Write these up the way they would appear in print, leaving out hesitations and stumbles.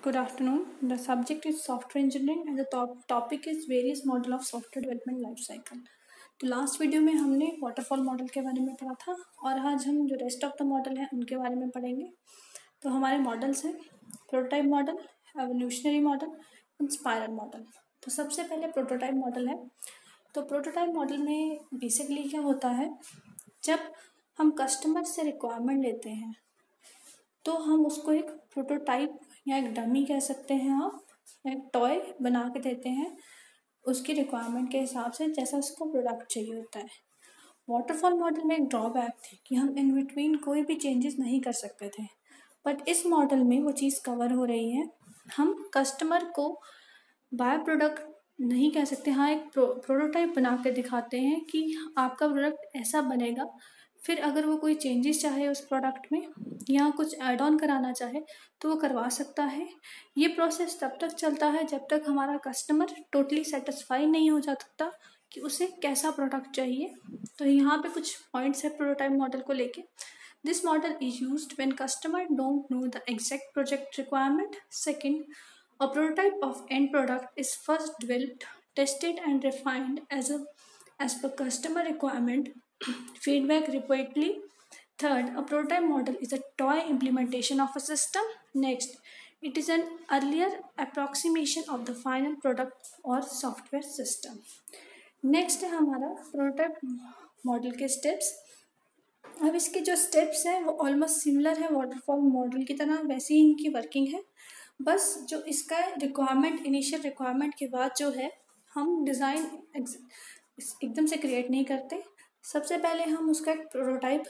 Good afternoon. The subject is software engineering and the topic is various model of software development life cycle. तो last video में हमने waterfall model के बारे में पढ़ा था और आज हम जो रेस्ट ऑफ द मॉडल है उनके बारे में पढ़ेंगे। तो हमारे मॉडल्स हैं prototype model, evolutionary model and spiral model. तो सबसे पहले प्रोटोटाइप मॉडल है। तो प्रोटोटाइप मॉडल में बेसिकली क्या होता है, जब हम कस्टमर से रिक्वायरमेंट लेते हैं तो हम उसको एक प्रोटोटाइप या एक डमी कह सकते हैं आप, एक टॉय बना के देते हैं उसकी रिक्वायरमेंट के हिसाब से, जैसा उसको प्रोडक्ट चाहिए होता है। वाटरफॉल मॉडल में एक ड्रॉबैक थी कि हम इन बिटवीन कोई भी चेंजेस नहीं कर सकते थे, बट इस मॉडल में वो चीज़ कवर हो रही है। हम कस्टमर को बाय प्रोडक्ट नहीं कह सकते, हाँ एक प्रोटोटाइप बना के दिखाते हैं कि आपका प्रोडक्ट ऐसा बनेगा। फिर अगर वो कोई चेंजेस चाहे उस प्रोडक्ट में या कुछ ऐड ऑन कराना चाहे तो वो करवा सकता है। ये प्रोसेस तब तक चलता है जब तक हमारा कस्टमर टोटली सेटिस्फाई नहीं हो जाता कि उसे कैसा प्रोडक्ट चाहिए। तो यहाँ पे कुछ पॉइंट्स है प्रोटोटाइप मॉडल को लेके। This model is used when customer don't know the exact project requirement. Second, a prototype of end product is first developed, tested, and refined as per customer requirement, feedback repeatedly. Third, a prototype model is a toy implementation of a system. Next, it is an earlier approximation of the final product or software system. Next है हमारा prototype model के steps. अब इसके जो steps हैं वो almost similar है waterfall model की तरह, वैसे ही इनकी वर्किंग है। बस जो इसका रिक्वायरमेंट, इनिशियल रिक्वायरमेंट के बाद जो है हम डिज़ाइन एकदम से क्रिएट नहीं करते। सबसे पहले हम उसका एक प्रोटोटाइप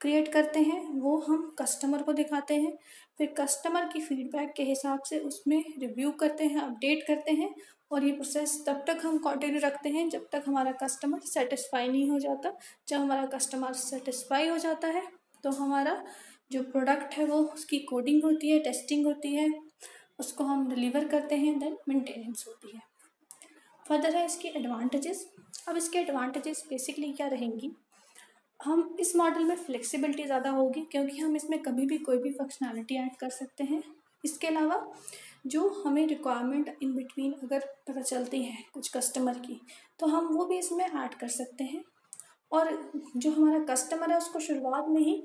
क्रिएट करते हैं, वो हम कस्टमर को दिखाते हैं। फिर कस्टमर की फीडबैक के हिसाब से उसमें रिव्यू करते हैं, अपडेट करते हैं, और ये प्रोसेस तब तक हम कंटिन्यू रखते हैं जब तक हमारा कस्टमर सेटिस्फाई नहीं हो जाता। जब हमारा कस्टमर सेटिस्फाई हो जाता है तो हमारा जो प्रोडक्ट है वो उसकी कोडिंग होती है, टेस्टिंग होती है, उसको हम डिलीवर करते हैं, देन मेंटेनेंस होती है। फर्दर है इसके एडवांटेजेस। अब इसके एडवांटेजेस बेसिकली क्या रहेंगी, हम इस मॉडल में फ्लेक्सिबिलिटी ज़्यादा होगी क्योंकि हम इसमें कभी भी कोई भी फंक्शनैलिटी ऐड कर सकते हैं। इसके अलावा जो हमें रिक्वायरमेंट इन बिटवीन अगर पता चलती है कुछ कस्टमर की, तो हम वो भी इसमें ऐड कर सकते हैं। और जो हमारा कस्टमर है उसको शुरुआत में ही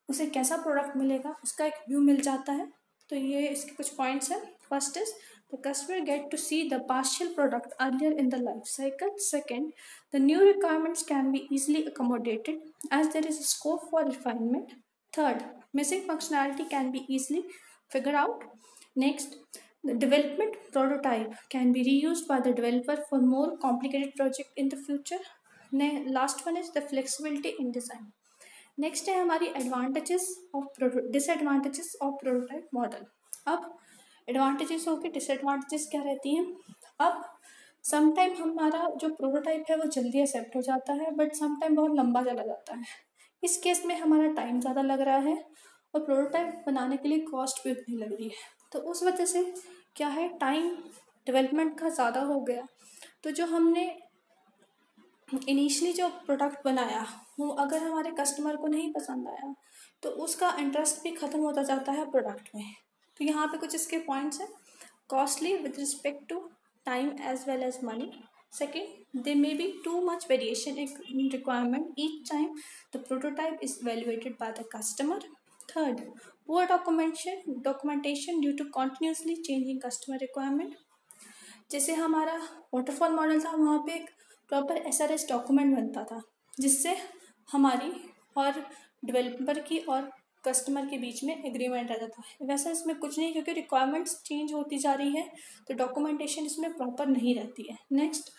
उसे कैसा प्रोडक्ट मिलेगा उसका एक व्यू मिल जाता है। तो ये इसके कुछ पॉइंट्स हैं। First is the customer get to see the partial product earlier in the life cycle. Second, the new requirements can be easily accommodated as there is a scope for refinement. Third, missing functionality can be easily figured out. Next, the development prototype can be reused by the developer for more complicated project in the future. Last one is the flexibility in design. Next है हमारी advantages of disadvantages of prototype model. अब advantages हो के disadvantages क्या रहती हैं। अब sometime हमारा जो प्रोटोटाइप है वो जल्दी एक्सेप्ट हो जाता है, बट समटाइम बहुत लंबा चला जाता है। इस केस में हमारा टाइम ज़्यादा लग रहा है और प्रोटोटाइप बनाने के लिए कॉस्ट भी उतनी लग रही है। तो उस वजह से क्या है, टाइम डेवलपमेंट का ज़्यादा हो गया। तो जो हमने इनिशियली जो प्रोडक्ट बनाया वो अगर हमारे कस्टमर को नहीं पसंद आया तो उसका इंटरेस्ट भी ख़त्म होता जाता है प्रोडक्ट में। तो यहाँ पे कुछ इसके पॉइंट्स हैं। Costly with respect to time as well as money. Second, they may be too much variation in requirement each time the prototype is evaluated by the customer. Third, poor documentation due to continuously changing customer requirement. जैसे हमारा waterfall model था, वहाँ पे एक proper SRS document बनता था जिससे हमारी और डेवलपर की और कस्टमर के बीच में एग्रीमेंट रहता था। वैसा इसमें कुछ नहीं, क्योंकि रिक्वायरमेंट्स चेंज होती जा रही है तो डॉक्यूमेंटेशन इसमें प्रॉपर नहीं रहती है। Next,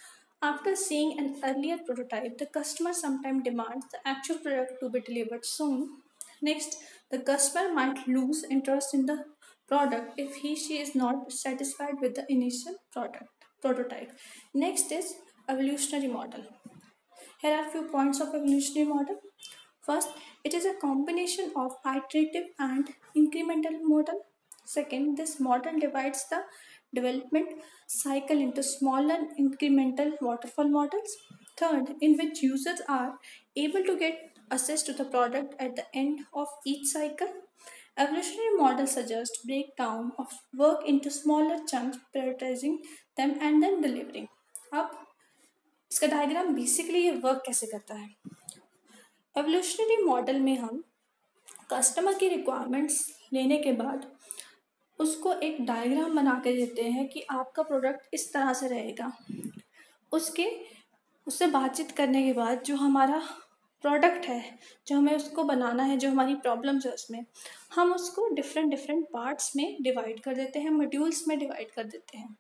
after seeing an earlier prototype the customer sometime demands the actual product to be delivered soon. Next, the customer might lose interest in the product if she is not satisfied with the initial prototype. Next is evolutionary model. Here are few points of evolutionary model. First, it is a combination of iterative and incremental model. Second, this model divides the development cycle into smaller incremental waterfall models. Third, in which users are able to get access to the product at the end of each cycle. Evolutionary model suggests breakdown of work into smaller chunks, prioritizing them and then delivering. अब इसका diagram basically ये work कैसे करता है। Evolutionary model में हम customer की requirements लेने के बाद उसको एक डायग्राम बना के देते हैं कि आपका प्रोडक्ट इस तरह से रहेगा। उससे बातचीत करने के बाद जो हमारा प्रोडक्ट है, जो हमें उसको बनाना है, जो हमारी प्रॉब्लम्स है उसमें, हम उसको डिफरेंट पार्ट्स में डिवाइड कर देते हैं, मॉड्यूल्स में डिवाइड कर देते हैं।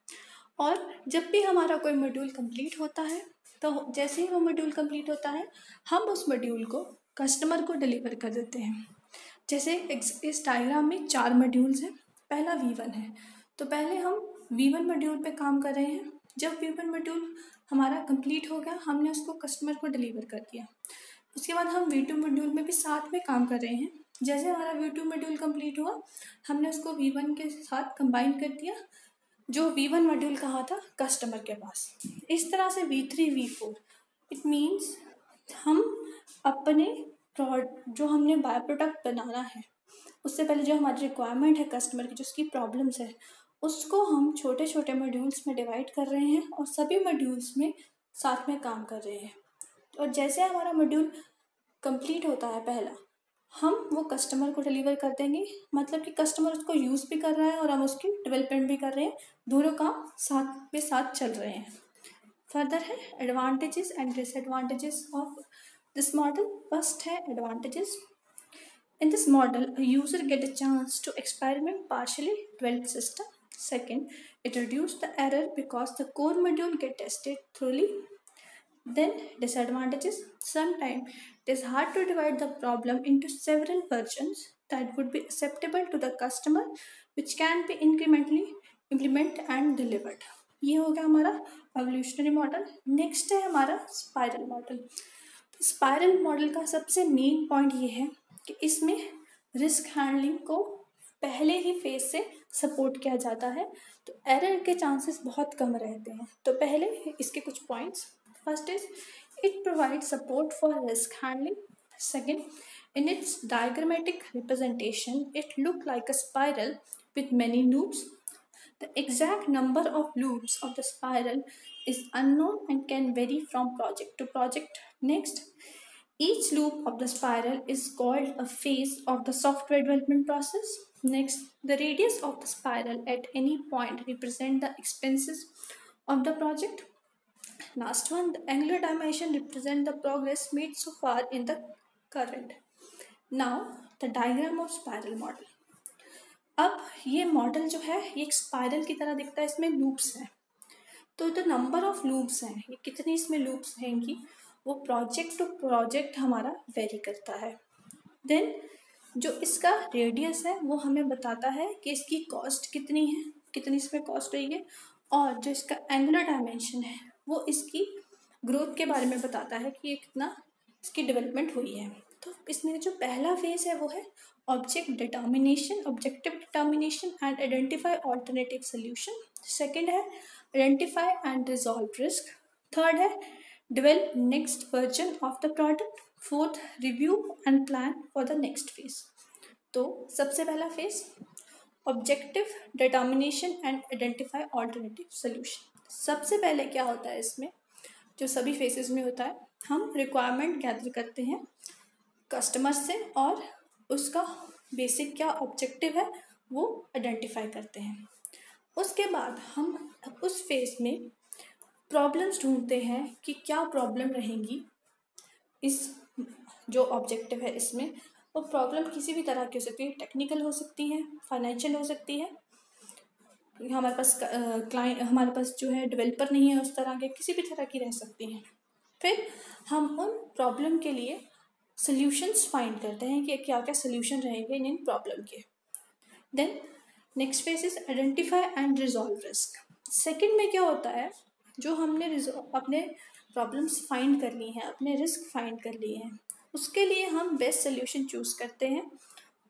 और जब भी हमारा कोई मॉड्यूल कंप्लीट होता है तो जैसे ही वो मॉड्यूल कंप्लीट होता है हम उस मॉड्यूल को कस्टमर को डिलीवर कर देते हैं। जैसे इस डायग्राम में 4 मॉड्यूल्स हैं। पहला V1 है, तो पहले हम V1 मॉड्यूल पे काम कर रहे हैं। जब V1 मॉड्यूल हमारा कंप्लीट हो गया, हमने उसको कस्टमर को डिलीवर कर दिया। उसके बाद हम V2 मॉड्यूल में भी साथ में काम कर रहे हैं। जैसे हमारा V2 मॉड्यूल कंप्लीट हुआ, हमने उसको V1 के साथ कंबाइन कर दिया, जो V1 मॉड्यूल कहा था कस्टमर के पास। इस तरह से V3 V4 इट मीन्स हम अपने जो हमने बाय प्रोडक्ट बनाना है उससे पहले जो हमारी रिक्वायरमेंट है कस्टमर की, जो उसकी प्रॉब्लम्स है, उसको हम छोटे छोटे मॉड्यूल्स में डिवाइड कर रहे हैं और सभी मॉड्यूल्स में साथ में काम कर रहे हैं। और जैसे हमारा मॉड्यूल कंप्लीट होता है पहला, हम वो कस्टमर को डिलीवर कर देंगे। मतलब कि कस्टमर उसको यूज़ भी कर रहा है और हम उसकी डेवलपमेंट भी कर रहे हैं, दोनों काम साथ चल रहे हैं। फर्दर है advantages and disadvantages of this model. First है advantages. In this model, a user get a chance to experiment partially developed system. Second, it reduces the error because the core module get tested thoroughly. Then disadvantages. Sometimes it is hard to divide the problem into several versions that would be acceptable to the customer, which can be incrementally implemented and delivered. ये हो गया हमारा evolutionary model. Next है हमारा spiral model. Spiral model का सबसे main point ये है कि इसमें रिस्क हैंडलिंग को पहले ही फेज से सपोर्ट किया जाता है, तो एरर के चांसेस बहुत कम रहते हैं। तो पहले इसके कुछ points. First is it provide support for risk handling. Second, in its diagrammatic representation it look like a spiral with many loops. The exact number of loops of the spiral is unknown and can vary from project to project. Next, each loop of the spiral is called a phase of the software development process. Next, the radius of the spiral at any point represent the expenses of the project. Last one, the angular dimension represent the progress made so far in the current. Now, the diagram of spiral model. अब ये model जो है ये एक spiral की तरह दिखता है, इसमें लूप्स हैं। तो नंबर ऑफ लूप्स हैं, ये कितनी इसमें लूप्स रहेंगी वो प्रोजेक्ट टू प्रोजेक्ट हमारा वेरी करता है। देन जो इसका रेडियस है वो हमें बताता है कि इसकी कॉस्ट कितनी है, कितनी इसमें कॉस्ट रही है। और जो इसका एंगुलर डायमेंशन है वो इसकी ग्रोथ के बारे में बताता है कि ये कितना इसकी डेवलपमेंट हुई है। तो इसमें जो पहला फेज है वो है objective determination and identify alternative solution. Second है identify and resolve risk. Third है develop next version of the product. Fourth, review and plan for the next phase. तो सबसे पहला phase objective determination and identify alternative solution. सबसे पहले क्या होता है इसमें, जो सभी फेजेस में होता है, हम रिक्वायरमेंट गैदर करते हैं कस्टमर से और उसका बेसिक क्या ऑब्जेक्टिव है वो आइडेंटिफाई करते हैं। उसके बाद हम उस फेज में प्रॉब्लम्स ढूंढते हैं कि क्या प्रॉब्लम रहेंगी इस जो ऑब्जेक्टिव है इसमें। वो प्रॉब्लम किसी भी तरह की हो सकती है, टेक्निकल हो सकती है, फाइनेंशियल हो सकती है, हमारे पास जो है डेवलपर नहीं है उस तरह के, किसी भी तरह की रह सकती हैं। फिर हम उन प्रॉब्लम के लिए सॉल्यूशंस फाइंड करते हैं कि क्या क्या सॉल्यूशन रहेंगे इन प्रॉब्लम के। Then next phase is identify and resolve risk. Second में क्या होता है, जो हमने अपने प्रॉब्लम्स फाइंड कर ली हैं, अपने रिस्क फाइंड कर लिए हैं, उसके लिए हम बेस्ट सोल्यूशन चूज़ करते हैं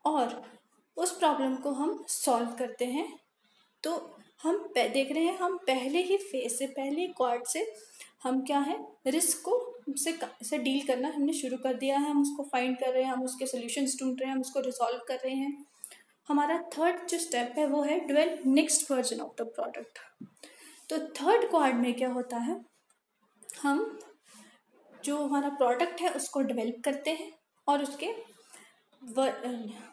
और उस प्रॉब्लम को हम सॉल्व करते हैं। तो हम देख रहे हैं हम पहले ही फेज से, पहले क्वार्ट से हम क्या है रिस्क को से डील करना हमने शुरू कर दिया है। हम उसको फाइंड कर रहे हैं, हम उसके सोल्यूशंस ढूंढ रहे हैं, हम उसको रिजॉल्व कर रहे हैं। हमारा थर्ड जो स्टेप है वो है develop next version of the product. तो थर्ड क्वाड में क्या होता है, हम जो हमारा प्रोडक्ट है उसको डेवलप करते हैं और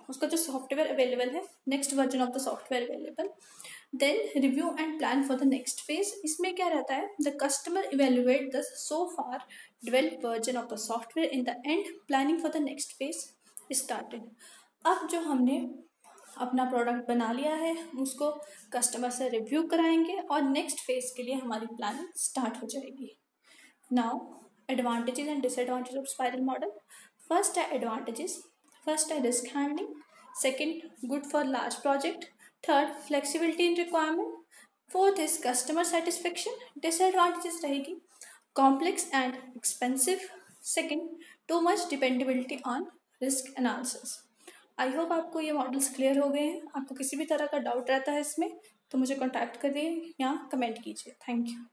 उसका जो सॉफ्टवेयर अवेलेबल है, next version of the software available, then review and plan for the next phase. इसमें क्या रहता है, the customer evaluate the so far develop version of the software, in the end planning for the next phase started. अब जो हमने अपना product बना लिया है उसको कस्टमर से रिव्यू कराएंगे और नेक्स्ट फेज के लिए हमारी प्लानिंग स्टार्ट हो जाएगी। Now advantages and disadvantages of spiral model. First है advantages. First है risk handling. Second, good for large project. Third, flexibility in requirement. Fourth is customer satisfaction. Disadvantages रहेगी complex and expensive. Second, too much dependability on risk analysis. I hope आपको ये models clear हो गए हैं। आपको किसी भी तरह का डाउट रहता है इसमें तो मुझे कॉन्टैक्ट करिए या कमेंट कीजिए। Thank you.